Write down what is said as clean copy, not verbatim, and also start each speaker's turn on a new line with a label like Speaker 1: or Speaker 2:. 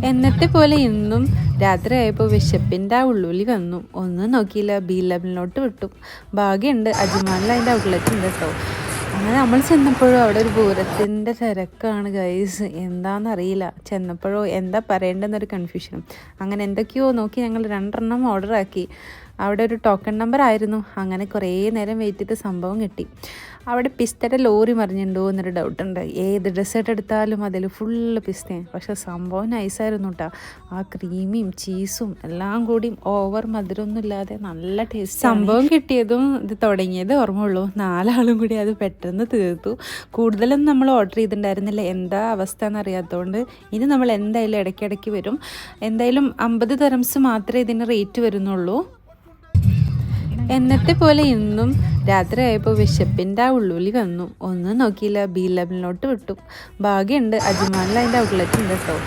Speaker 1: എന്നത്തെ പോലെ ഇന്നും രാത്രിയായപ്പോൾ വിശപ്പിൻ്റെ ആ ഉള്ളുലി വന്നു. ഒന്നും നോക്കിയില്ല, B11 വിട്ടു. ഭാഗ്യമുണ്ട് അജ്മാനിൽ അതിൻ്റെ ഔട്ട്ലെറ്റ് ഉണ്ട് കേട്ടോ. അങ്ങനെ നമ്മൾ ചെന്നപ്പോഴും അവിടെ ഒരു പൂരത്തിൻ്റെ തിരക്കാണ് ഗൈസ്. എന്താണെന്നറിയില്ല. ചെന്നപ്പോഴോ എന്താ പറയേണ്ടതെന്നൊരു കൺഫ്യൂഷനും. അങ്ങനെ എന്തൊക്കെയോ നോക്കി ഞങ്ങൾ 2 ഓർഡർ ആക്കി. അവിടെ ഒരു ടോക്കൺ നമ്പർ ആയിരുന്നു. അങ്ങനെ കുറേ നേരം വെയിറ്റ് ചെയ്ത് സംഭവം കിട്ടി. അവിടെ പിസ്തയുടെ ലോറി മറിഞ്ഞിട്ടുണ്ടോ എന്നൊരു ഡൗട്ടുണ്ട്. ഏത് ഡെസേർട്ട് എടുത്താലും അതിൽ ഫുള്ള് പിസ്തയാണ്. പക്ഷെ സംഭവം നൈസായിരുന്നു കേട്ടോ. ആ ക്രീമിയും ചീസും എല്ലാം കൂടി ഓവർ മധുരമൊന്നും ഇല്ലാതെ നല്ല ടേസ്റ്റ്. സംഭവം കിട്ടിയതും ഇത് തുടങ്ങിയത് ഓർമ്മയുള്ളൂ. 4 ആളും കൂടി അത് പെട്ടെന്ന് തീർത്തു. കൂടുതലൊന്നും നമ്മൾ ഓർഡർ ചെയ്തിട്ടുണ്ടായിരുന്നില്ല. എന്താ അവസ്ഥ എന്നറിയാത്തതുകൊണ്ട് ഇനി നമ്മൾ എന്തായാലും ഇടയ്ക്കിടയ്ക്ക് വരും. എന്തായാലും 50 ദിർഹംസ് മാത്രമേ ഇതിന് റേറ്റ് വരുന്നുള്ളൂ. എന്നത്തെ പോലെ ഇന്നും രാത്രിയായപ്പോൾ വിശപ്പിൻ്റെ ആ ഉള്ളുലി വന്നു. ഒന്നും നോക്കിയില്ല, B11 വിട്ടു. ഭാഗ്യമുണ്ട് അജ്മാനിൽ അതിൻ്റെ ഔട്ട്ലെറ്റ് ഉണ്ട് കേട്ടോ.